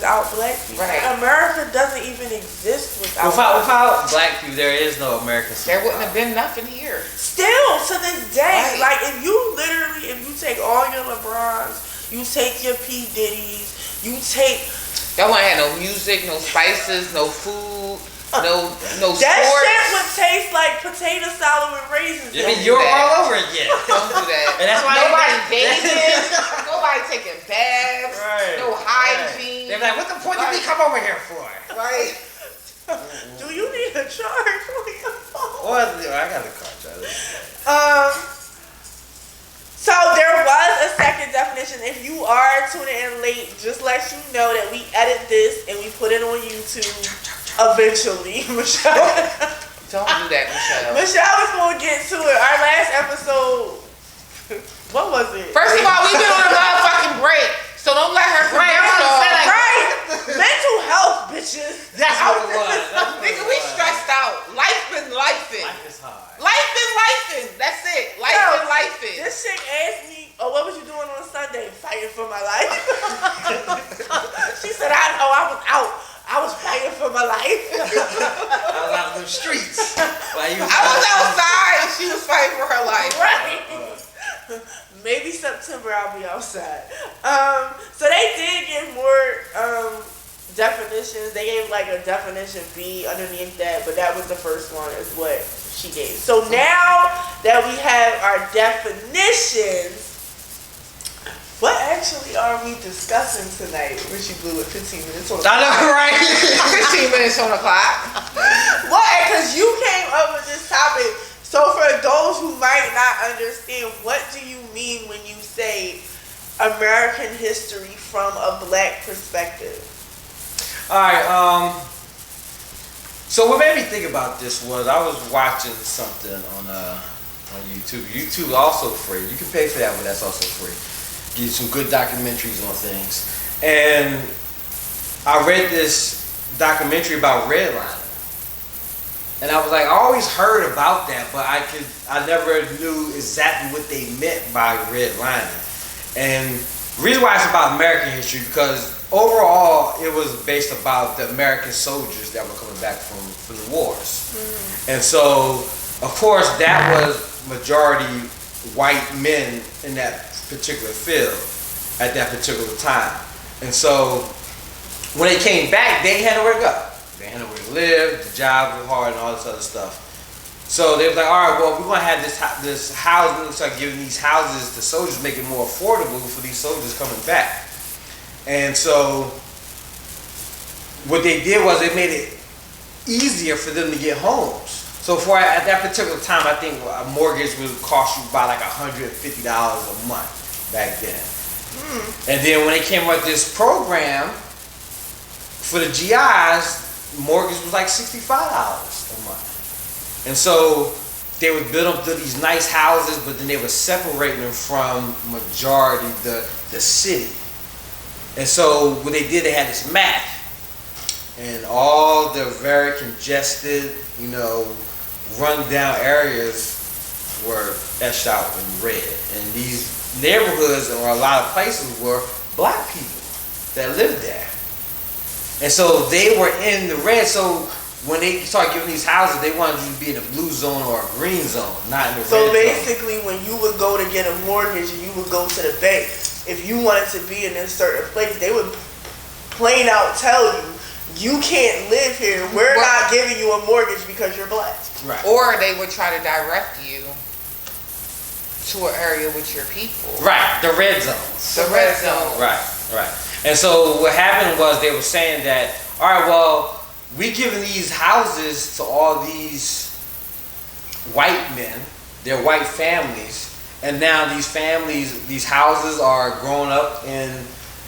without black people. Right. America doesn't even exist without black people. There is no American. There wouldn't have been nothing here. Still to this day, Right. like if you take all your LeBrons, you take your P Diddy's, you take. Y'all want to have no music, no spices, no food, no That sports. shit would taste like potato salad with raisins. You're all over again. Don't do that. And that's why nobody bathing, nobody taking baths, Right. no hygiene. They're like, what the point did we come over here for? Right. Do you need a charge for your phone? Well, I got a car charger. So there was a second definition. If you are tuning in late, just let you know that we edit this and we put it on YouTube eventually. Michelle. Don't do that, Michelle. Michelle is gonna get to it. Our last episode. What was it? First of all, we've been on a motherfucking break, so don't let her forget. Right. Mental health, bitches. That's what it was. Nigga, we stressed out. Life been lifing. Life is hard. Life been lifing. That's it. Life been lifing. This chick asked me, "Oh, what was you doing on Sunday?" Fighting for my life. She said, "I know I was out. I was fighting for my life." I was out in the streets. I was outside and she was fighting for her life. Right. Maybe September I'll be outside. So they did give more definitions. They gave like a definition B underneath that, but that was the first one is what she gave. So now that we have our definitions, what actually are we discussing tonight? Richie Blue at 15 minutes on the clock. I know, right? 15 minutes on the clock. What? Because you came up with this topic. So for those who might not understand, what do you mean when you say American history from a black perspective? Alright, so what made me think about this was I was watching something on YouTube. YouTube is also free. You can pay for that, but that's also free. Give you some good documentaries on things. And I read this documentary about redlining. And I was like, I always heard about that, but I never knew exactly what they meant by redlining. And the reason why it's about American history, because overall it was based about the American soldiers that were coming back from the wars. Mm-hmm. And so, of course, that was majority white men in that particular field at that particular time. And so, when they came back, they had nowhere to go. They had nowhere to live, the job was hard, and all this other stuff. So they was like, all right, well, we're going to have this housing, start giving these houses to soldiers, make it more affordable for these soldiers coming back. And so what they did was they made it easier for them to get homes. So at that particular time, I think a mortgage would cost you about like $150 a month back then. And then when they came up with this program for the GIs, mortgage was like $65 a month. And so they would build up these nice houses, but then they were separating them from majority the city. And so what they did, they had this map, and all the very congested, run down areas were etched out in red. And these neighborhoods, or a lot of places, were black people that lived there. And so they were in the red. So when they started giving these houses, they wanted you to be in a blue zone or a green zone, not in the red zone. So basically, when you would go to get a mortgage and you would go to the bank, if you wanted to be in a certain place, they would plain out tell you, you can't live here. We're not giving you a mortgage because you're black. Right. Or they would try to direct you to an area with your people. Right, the red zones. The red zone. Right. And so what happened was they were saying that, all right, well, we're giving these houses to all these white men, their white families, and now these families, these houses are growing up in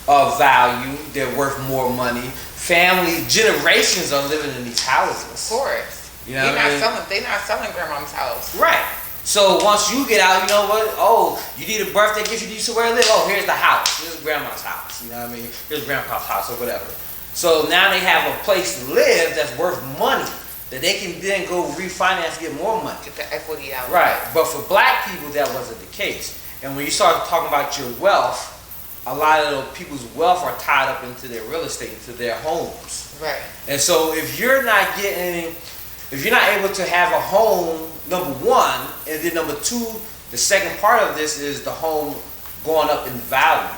value, they're worth more money. Family generations are living in these houses. Of course. You know what I mean? They're not selling grandma's house. Right. So once you get out, you know what? Oh, you need a birthday gift, you need somewhere to live. Oh, here's the house. Here's grandma's house. You know what I mean? Here's grandpa's house or whatever. So now they have a place to live that's worth money that they can then go refinance, get more money. Get the equity out. Right. But for black people, that wasn't the case. And when you start talking about your wealth, a lot of those people's wealth are tied up into their real estate, into their homes. Right. And so if you're not able to have a home, number one, and then number two, the second part of this is the home going up in value.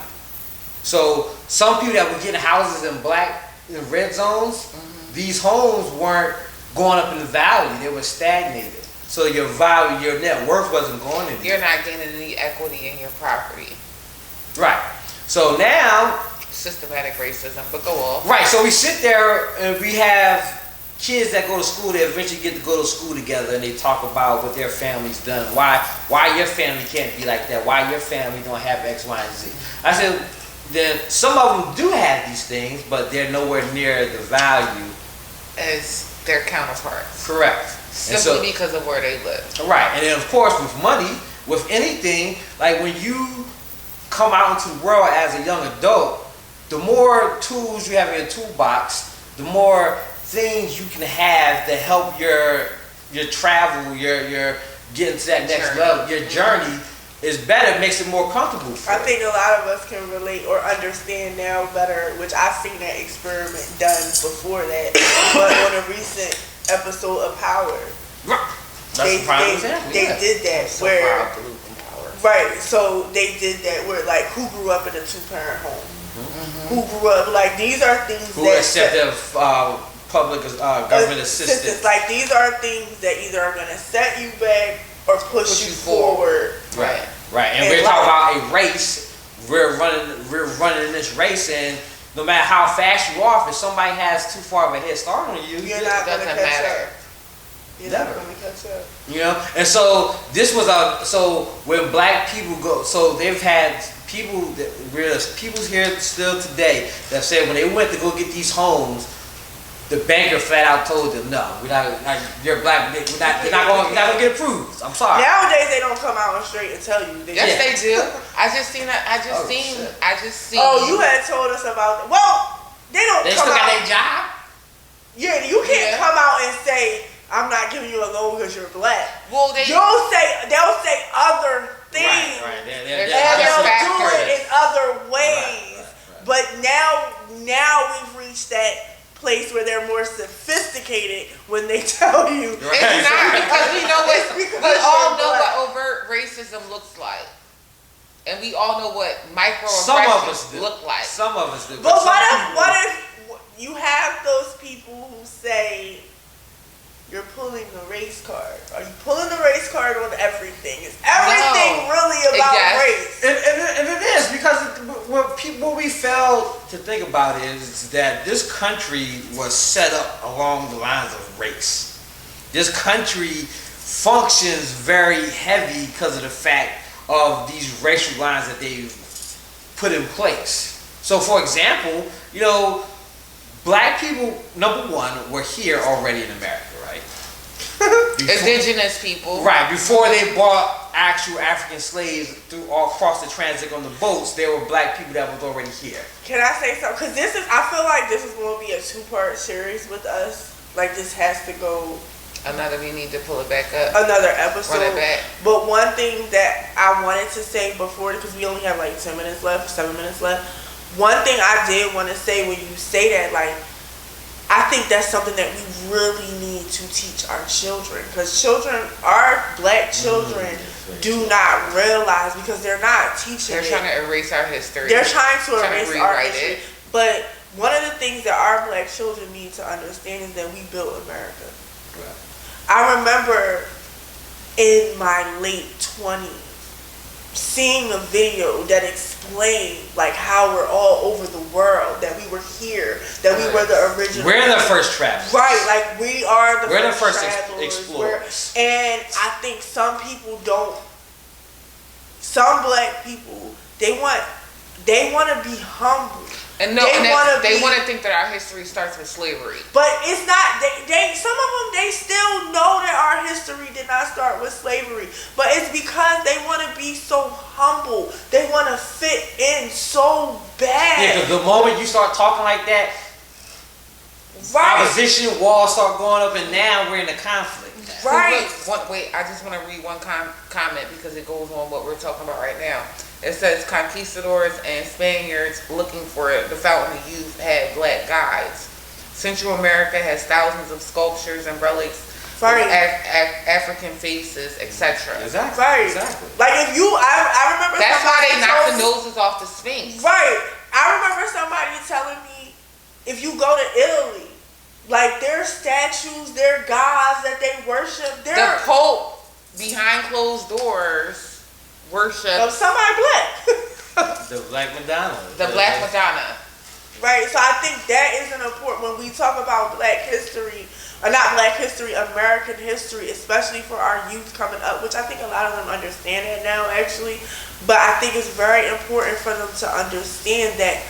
So some people that were getting houses in black and red zones, these homes weren't going up in value; they were stagnated. So your value, your net worth wasn't going anywhere. You're not gaining any equity in your property. Right. So now, Systematic racism, but go off. right. So we sit there and we have kids that go to school. They eventually get to go to school together, and they talk about what their family's done. Why your family can't be like that? Why your family don't have X, Y, and Z? I said, then some of them do have these things, but they're nowhere near the value As their counterparts. Correct. Simply because of where they live. Right. And then of course with money, with anything, like when you come out into the world as a young adult, the more tools you have in your toolbox, the more things you can have to help your travel, your getting to that next level, your journey is better, makes it more comfortable for I you. think a lot of us can relate or understand now better, which I've seen that experiment done before that, but on a recent episode of Power. That's a prime example. They did that So where, proud to lose in power. right, so they did that where like who grew up in a 2-parent home? Who grew up, like these are things Who that accepted public government assistance. Like these are things that either are going to set you back or push you forward. Right. Right. And And we're like- talking about a race. We're running this race, and no matter how fast you are, if somebody has too far of a head start on you, You're not going to doesn't catch matter. up. You're Never. not going to catch up. you know. And so this was so when black people go, so they've had people's here still today that said when they went to go get these homes, the banker flat out told them, no, we're not you're black, you're not gonna get approved. I'm sorry. Nowadays they don't come out and straight and tell you. Yes, Yeah. they do. I just seen. Oh, you had told us about that. Well, they don't They come still got out. their job. Yeah, you can't Yeah. come out and say, I'm not giving you a loan because you're black. Well, They'll say other things. Right. There's And other they'll do factors. it in other ways. Right. But now we've reached that place where they're more sophisticated when they tell you. Right. It's not because we know It's what because we you're all know black. what overt racism looks like, and we all know what Some of us microaggressions do. look like. Some of us do. But some people- what if you have those people who say you're pulling the race card? Are you pulling the race card on everything? Is everything No. really about Yes. race? And it is, because what we fail to think about is that this country was set up along the lines of race. This country functions very heavy because of the fact of these racial lines that they've put in place. So for example, black people, number one, were here already in America, right? Indigenous people. Right, before they brought actual African slaves through all across the transit on the boats, there were black people that was already here. Can I say something? Because I feel like this is going to be a 2-part series with us. Like this has to go We need to pull it back up. another episode. Run it back. But one thing that I wanted to say before, because we only have like 10 minutes left, 7 minutes left. One thing I did want to say when you say that, like, I think that's something that we really need to teach our children. Because our black children do not realize, because they're not teaching They're trying to erase our history. They're trying to erase our rewrite history. it. But one of the things that our black children need to understand is that we built America. Right. I remember in my late 20s seeing a video that explained like how we're all over the world, that we were here, that we were the original. We're the first travelers. Right, like we are We're the first travelers. explorers. And I think some people don't. Some black people, they want to be humble. And They want to think that our history starts with slavery. But it's not. They some of them, they still know that our history did not start with slavery. But it's because they want to be so humble. They want to fit in so bad. Yeah, because the moment you start talking like that, right. opposition walls start going up, and now we're in a conflict. Right. Wait, I just want to read one comment because it goes on what we're talking about right now. It says conquistadors and Spaniards looking for the fountain of youth had black guides. Central America has thousands of sculptures and relics Right. with African faces, etc. Exactly. Right. Exactly. Like if you, I remember. That's why they knock the told me- noses off the Sphinx. Right. I remember somebody telling me, if you go to Italy, like their statues, their gods that they worship, The they're Pope behind closed doors worship of somebody black. The Black Madonna. the Black Madonna. Right. So I think that is an important when we talk about Black history. Or not Black history, American history, especially for our youth coming up, which I think a lot of them understand it now, actually. But I think it's very important for them to understand that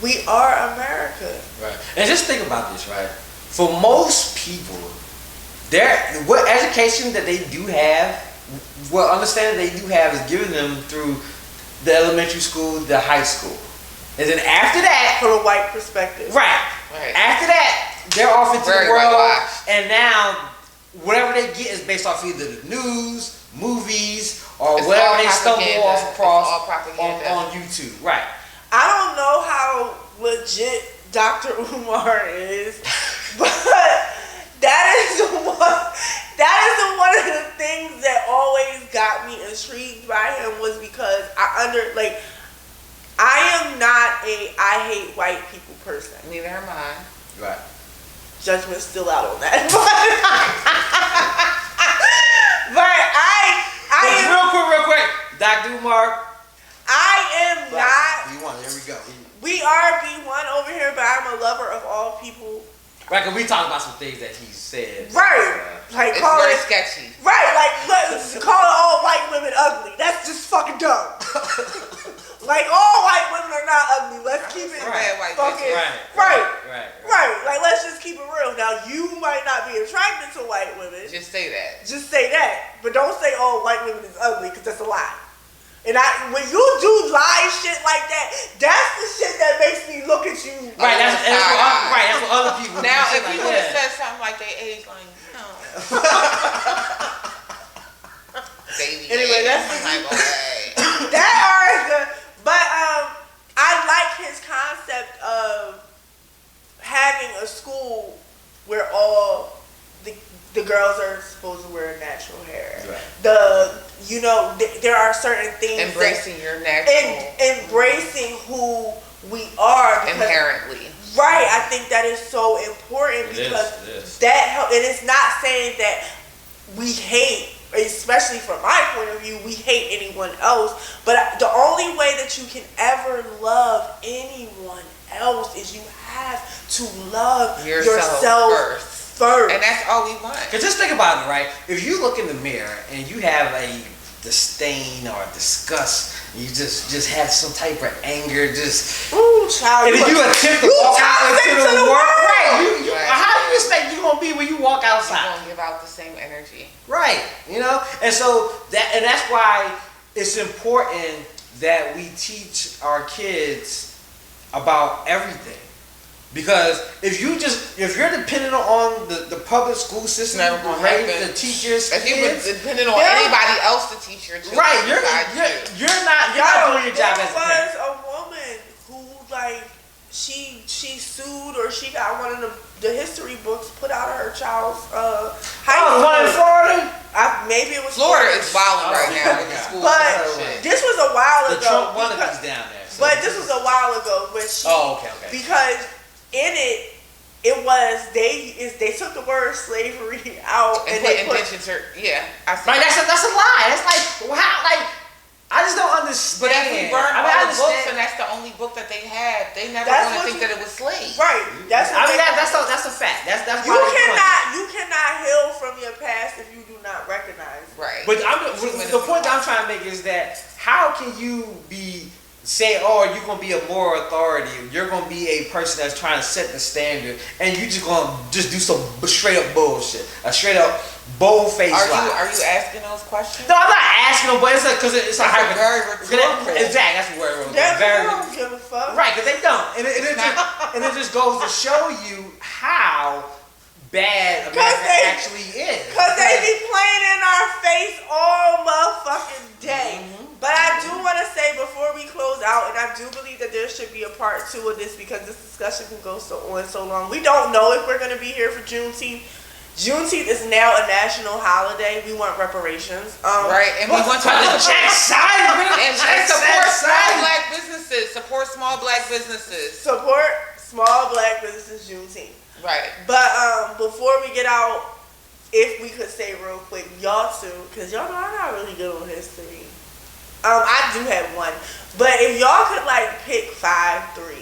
we are America. Right. And just think about this, right? For most people, what education that they do have, what understanding they do have is given them through the elementary school, the high school. And then after that, From a white perspective. right. After that, they're off into Very the world, whitewashed. and now whatever they get is based off either the news, movies, or It's whatever all they stumble propaganda. off It's across all propaganda. on YouTube. Right. I don't know how legit Dr. Umar is, but that is one of the things that always got me intrigued by him was because I am not a I hate white people person. Neither am I. Right. Judgment's still out on that. But I am Real quick. Dr. Umar. I am not. B1, there we go. We are B1 over here, but I'm a lover of all people. Right, because we talked about some things that he said. Right. Like It's call very it sketchy. right, like let's call all white women ugly. That's just fucking dumb. Like all white women are not ugly. Let's keep it Right, white fucking bitches. right. Like let's just keep it real. Now you might not be attracted to white women. Just say that. Just say that, but don't say all white women is ugly because that's a lie. And when you do lie shit like that, that's the shit that makes me look at you. Right, that's what other people Now, do. if Like you would have that. said something like they age, like, no. Baby Anyway, age. that's- I'm like, okay. That are the, but I like his concept of having a school where all the girls are supposed to wear natural hair. Right. There are certain things Embracing your natural embracing who we are because, inherently. right. I think that is so important It because is. that help. And it's not saying that we hate, especially from my point of view, we hate anyone else. But the only way that you can ever love anyone else is you have to love yourself first. And that's all we want. Because just think about it, right? If you look in the mirror and you have a disdain or disgust, you just have some type of anger, ooh, child. and then you attempt to walk out into the world, right? Right. How do you expect you gonna be when you walk You're outside? gonna give out the same energy. Right, and so that's why it's important that we teach our kids about everything. Because if you're dependent on the public school system Never to gonna raise happen. the teachers, If you kids, were depending on anybody else to teach your children, right, you're besides you. not doing your job as a parent. There was a woman who she sued or she got one of the history books put out of her child's high school. One in Florida. Maybe it was Florida is wilding right now with the yeah. schools But and shit. this was a while The ago. Trump one of because- these down there. So But this was a while ago. But she, okay. because in it was they took the word slavery out And they put intentions are, I see. Right, that's a lie. That's like how I just don't understand. But if we burn I all the books understand. and that's the only book that they had, they never That's gonna what think you- that it was slaves. right. That's what that's a fact. That's you why it's you cannot heal from your past if you do not recognize it. Right. But the point that I'm trying to make is that how can you say, oh, you're gonna be a moral authority, you're gonna be a person that's trying to set the standard, and you just gonna do some straight up bullshit, a straight up bold-faced lie. Are you asking those questions? No, I'm not asking them, but it's because it's a very rhetorical. Exactly, that's the word. They Very don't give a fuck. right, because they don't, and it just goes to show you how bad America actually is. Cause they be playing in our face all motherfucking day. But I do want to say I do believe that there should be a part 2 of this because this discussion can go on so long. We don't know if we're going to be here for Juneteenth. Juneteenth is now a national holiday. We want reparations. Right, and we want to check side. And support small black businesses. Support small black businesses. Support small black businesses Juneteenth. Right. But before we get out, if we could say real quick, y'all too, because y'all know I'm not really good on history. I do have one. But if y'all could like pick 3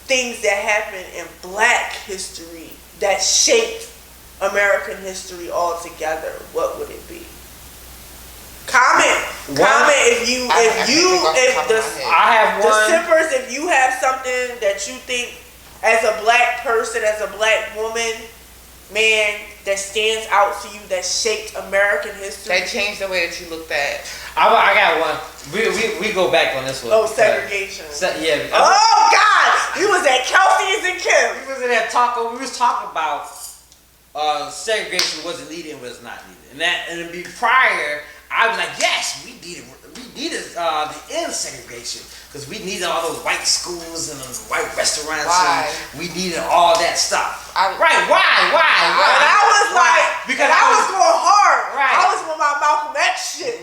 things that happened in black history that shaped American history altogether, what would it be? Comment if I have one. The Sippers, if you have something that you think as a black person, as a black woman, man, that stands out to you, that shaped American history. That changed the way that you looked at. I got one. We go back on this one. Oh, segregation. Yeah. Oh God, we was at Kelsey's and Kim. We was in that taco. We was talking about segregation wasn't needed and was not needed, and to be prior, I was like, yes, we needed the end segregation because we needed all those white schools and those white restaurants. Why? And we needed all that stuff. Why? And I was like, because I was going hard. Right. I was with my Malcolm X shit.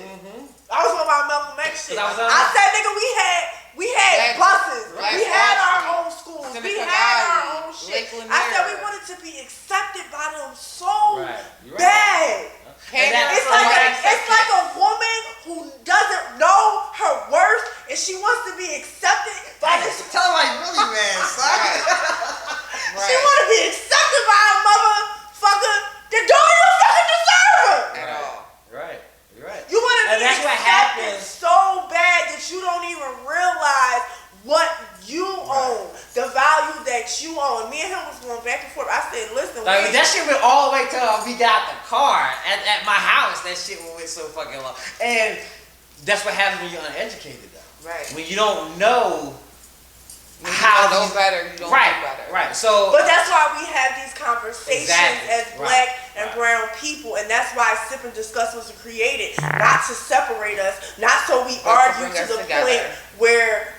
I was with my Malcolm X shit. I said, nigga, we had buses. We had our own schools. We had our own shit. I said we wanted to be accepted by them so bad. It's like a woman who doesn't know her worth and she wants to be accepted by this. Tell her like really, man. She want to be accepted by a motherfucker that don't even fucking deserve her. At all. Right. You're right. You want to be that's what accepted happens. so bad that you don't even realize what you own, the value that you own. Me and him was going back and forth. I said, listen, like, that shit went all the way till we got the car at my house. That shit went so fucking long. And that's what happens when you're uneducated, though. Right. When you don't know when you know better, you don't know better. Right. So, but that's why we have these conversations as black and brown people, and that's why Sip and Discuss was created, not to separate us, not so we argue to the point where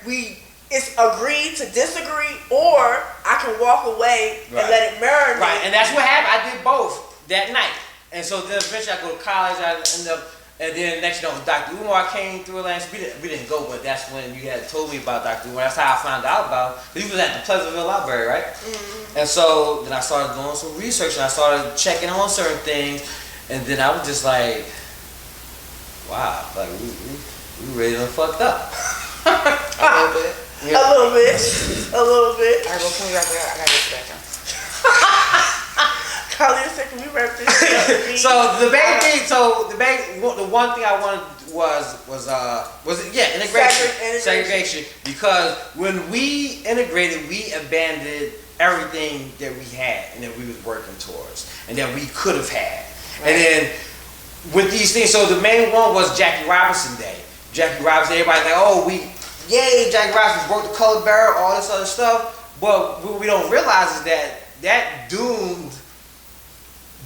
it's agree to disagree, or I can walk away and let it marinate. Right, and that's what happened. I did both that night. And so then eventually I go to college, I end up, and then next you know, Dr. Umar came through Atlanta. We didn't go, but that's when you had told me about Dr. Umar. That's how I found out about him. He was at the Pleasantville Library, right? Mm-hmm. And so then I started doing some research, and I started checking on certain things, and then I was just like, wow, like we really done fucked up. A little bit. Yeah. A little bit. All right, well, can we wrap it up? I gotta get back on. Carly, a second, we wrap this up. So the one thing I wanted was integration, segregation. Because when we integrated, we abandoned everything that we had and that we was working towards and that we could have had. Right. And then with these things, so the main one was Jackie Robinson Day. Jackie Robinson, everybody's like, yay, Jackie Robinson broke the color barrel, all this other stuff. But what we don't realize is that doomed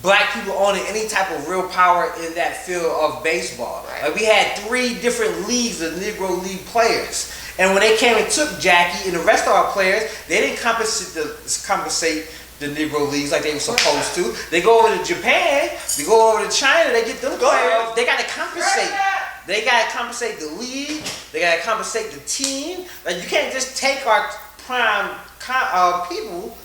black people owning any type of real power in that field of baseball. Right. Like we had 3 different leagues of Negro League players. And when they came and took Jackie and the rest of our players, they didn't compensate the Negro Leagues like they were supposed to. They go over to Japan, they go over to China, they get them players. They got to compensate. They got to compensate the league. They got to compensate the team. Like you can't just take our prime people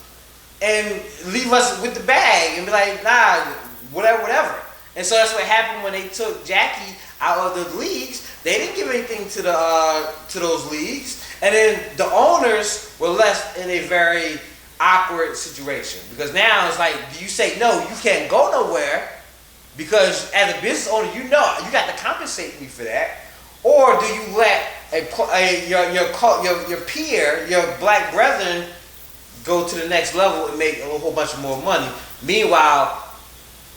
and leave us with the bag and be like, nah, whatever. And so that's what happened when they took Jackie out of the leagues. They didn't give anything to those leagues, and then the owners were left in a very awkward situation because now it's like, do you say no? You can't go nowhere. Because as a business owner, you know you got to compensate me for that, or do you let your peer, your black brethren, go to the next level and make a whole bunch of more money? Meanwhile,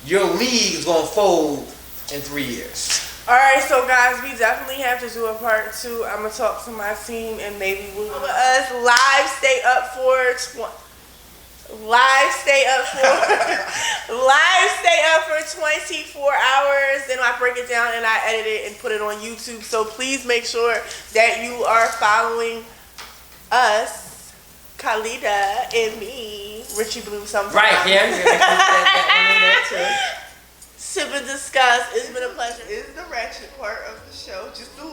your league is gonna fold in 3 years. All right, so guys, we definitely have to do a part 2. I'm gonna talk to my team and maybe we'll us live stay up for 24 hours. Then my I break it down and I edit it and put it on YouTube. So please make sure that you are following us, Khalida and me, Richie Blue sometimes. Right here. You're gonna put that one in there too. Sip and discuss. It's been a pleasure. It's the ratchet part of the show. Just do